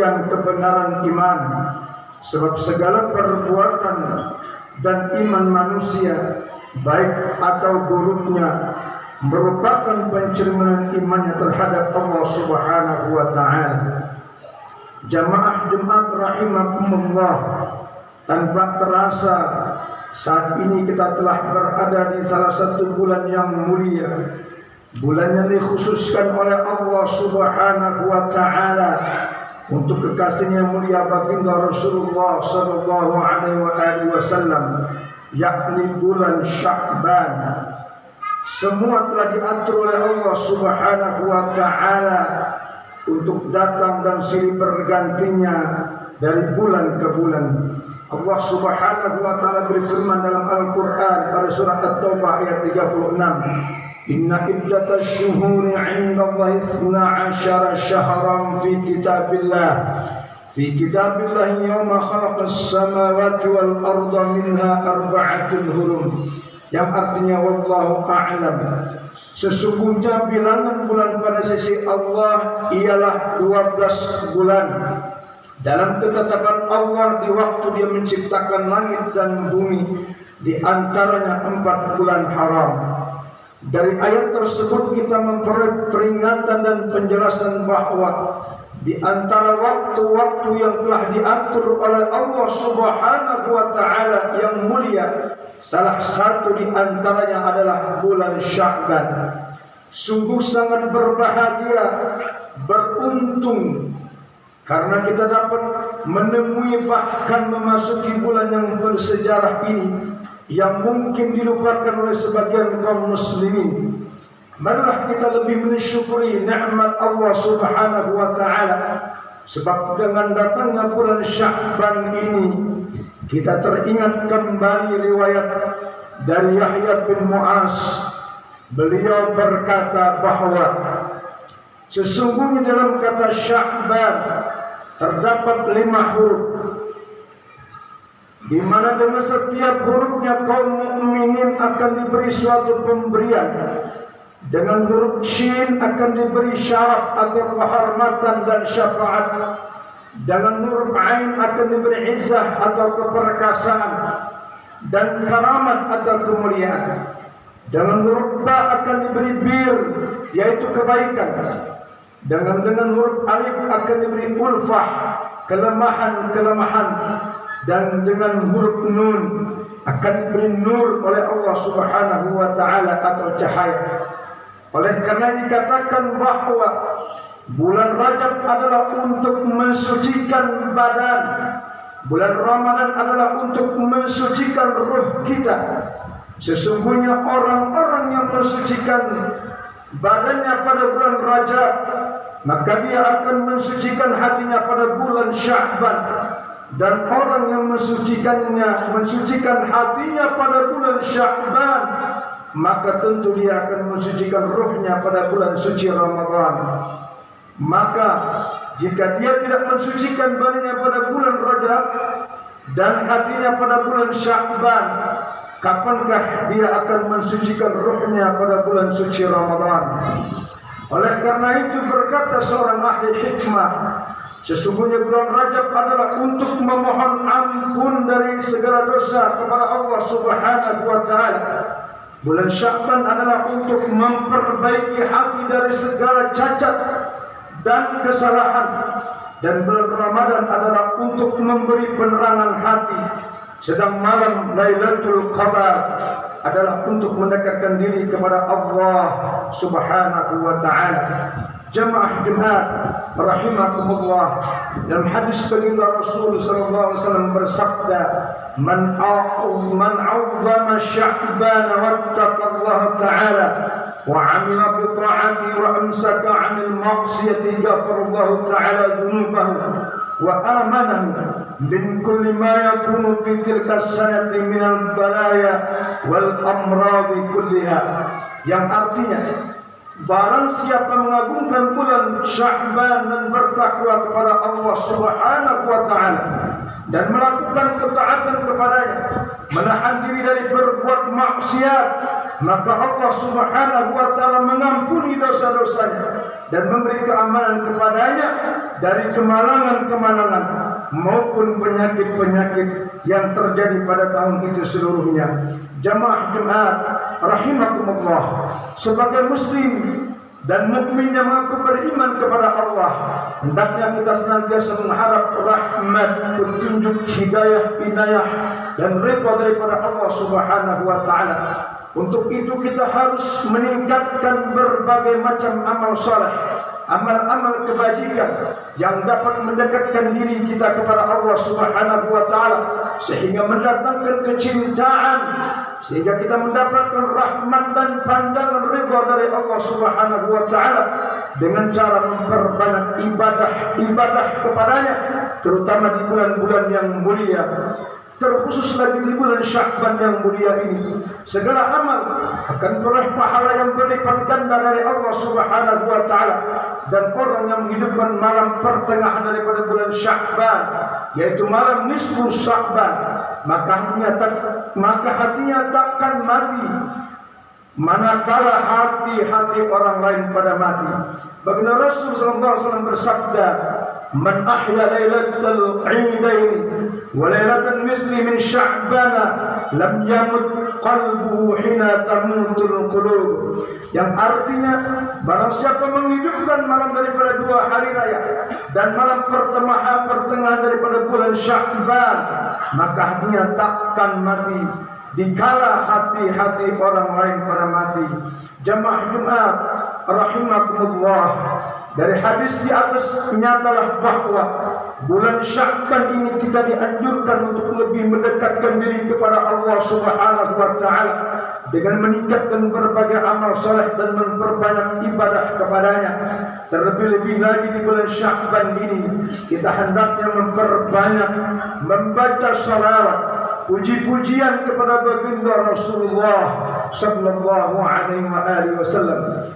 pemegang kebenaran iman, sebab segala perbuatan dan iman manusia baik atau buruknya merupakan pencerminan imannya terhadap Allah Subhanahu wa taala. Jamaah Jumat rahimakumullah, tanpa terasa saat ini kita telah berada di salah satu bulan yang mulia, bulan yang dikhususkan oleh Allah Subhanahu wa taala untuk kekasihnya mulia baginda Rasulullah sallallahu alaihi wasallam, yakni bulan Sya'ban. Semua telah diatur oleh Allah Subhanahu wa taala untuk datang dan silih bergantinya dari bulan ke bulan. Allah Subhanahu wa taala berfirman dalam Al-Qur'an pada surah At-Taubah ayat 36, "Inna iddatash syuhuri 'indallahi 12 syahran fi kitabillah yawma khalaqas samawati wal arda minha arba'atul hurum." Yang artinya wallahu a'lam. Sesungguhnya bilangan bulan pada sisi Allah ialah 12 bulan dalam ketetapan Allah di waktu Dia menciptakan langit dan bumi, di antaranya 4 bulan haram. Dari ayat tersebut kita memperoleh peringatan dan penjelasan bahwa di antara waktu-waktu yang telah diatur oleh Allah Subhanahu wa taala yang mulia, salah satu di antaranya adalah bulan Sya'ban. Sungguh sangat berbahagia, beruntung, karena kita dapat menemui bahkan memasuki bulan yang bersejarah ini yang mungkin dilupakan oleh sebagian kaum muslimin. Marilah kita lebih mensyukuri nikmat Allah Subhanahu wa taala, sebab dengan datangnya bulan Sya'ban ini kita teringat kembali riwayat dari Yahya bin Mu'az. Beliau berkata bahwa sesungguhnya dalam kata Sya'ban terdapat 5 huruf, di mana dengan setiap hurufnya kaum mukminin akan diberi suatu pemberian. Dengan huruf Shin akan diberi syaraf atau kehormatan dan syafaat. Dengan huruf Ain akan diberi izzah atau keperkasaan dan karamat atau kemuliaan. Dengan huruf Ba akan diberi bir, yaitu kebaikan. Dengan huruf Alif akan diberi ulfah, kelemahan. Dan dengan huruf Nun akan diberi nur oleh Allah Subhanahu wa taala atau cahaya. Oleh karena dikatakan bahwa bulan Rajab adalah untuk mensucikan badan, bulan Ramadan adalah untuk mensucikan ruh kita. Sesungguhnya orang-orang yang mensucikan badannya pada bulan Rajab, maka dia akan mensucikan hatinya pada bulan Sya'ban. Dan orang yang mensucikan hatinya pada bulan Sya'ban, maka tentu dia akan mensucikan ruhnya pada bulan suci Ramadan. Maka jika dia tidak mensucikan badannya pada bulan Rajab dan hatinya pada bulan Sya'ban, kapankah dia akan mensucikan ruhnya pada bulan suci Ramadan? Oleh karena itu berkata seorang ahli hikmah, sesungguhnya bulan Rajab adalah untuk memohon ampun dari segala dosa kepada Allah Subhanahu wa taala. Bulan Sya'ban adalah untuk memperbaiki hati dari segala cacat dan kesalahan. Dan bulan Ramadan adalah untuk memberi penerangan hati. Sedang malam Lailatul Qadar adalah untuk mendekatkan diri kepada Allah Subhanahu wa taala. Jamaah Jumat rahimakumullah, dalam hadis baginda Rasul sallallahu alaihi wasallam bersabda, man a'azzama Sya'ban wattaqallaha ta'ala wa 'amila bi ta'ati wa amsaka 'anil ma'siyati ghafarallahu ta'ala dhunubahu wa amanahu min kulli ma yakunu fi tilka as-sanati min al-balaya wal amradi kulliha. Yang artinya, barang siapa mengagungkan bulan Sya'ban dan bertakwa kepada Allah Subhanahu wa taala dan melakukan ketaatan kepadanya, menahan diri dari berbuat maksiat, maka Allah Subhanahu wa taala mengampuni dosa-dosanya dan memberi keamanan kepadanya dari kemalangan-kemalangan maupun penyakit-penyakit yang terjadi pada tahun itu seluruhnya. Jamaah Jumat rahimakumullah, sebagai muslim dan mukmin yang mengaku beriman kepada Allah, hendaknya kita senantiasa mengharap rahmat, petunjuk, hidayah, inayah dan ridha daripada Allah Subhanahu wa taala. Untuk itu kita harus meningkatkan berbagai macam amal saleh, amal-amal kebajikan yang dapat mendekatkan diri kita kepada Allah Subhanahu wa taala sehingga mendatangkan kecintaan, sehingga kita mendapatkan rahmat dan pandangan ridha dari Allah Subhanahu wa taala dengan cara memperbanyak ibadah kepadanya, terutama di bulan-bulan yang mulia, terkhusus lagi di bulan Sya'ban yang mulia ini. Segala amal akan peroleh pahala yang berlipat ganda dari Allah Subhanahu wa taala. Dan orang yang menghidupkan malam pertengahan daripada bulan Sya'ban, yaitu malam nisfu Sya'ban, maka hatinya takkan mati manakala hati-hati orang lain pada mati. Baginda Rasul sallallahu alaihi wasallam bersabda, "Man ahya lailatal 'idain wa lailatan misli min Sya'ban lam yamut qalbuhu hina tamutul qulub." Yang artinya, barang siapa menghidupkan malam daripada 2 hari raya dan malam pertengahan daripada bulan Sya'ban, maka hatinya takkan mati dikala hati-hati orang lain pada mati. Jamaah Jumat rahimakumullah, dari hadis di atas nyatalah bahwa bulan Sya'ban ini kita dianjurkan untuk lebih mendekatkan diri kepada Allah Subhanahu wa taala dengan meningkatkan berbagai amal saleh dan memperbanyak ibadah kepadanya. Terlebih-lebih lagi di bulan Sya'ban ini kita hendaknya memperbanyak membaca salawat, puji-pujian kepada baginda Rasulullah sallallahu alaihi wasallam.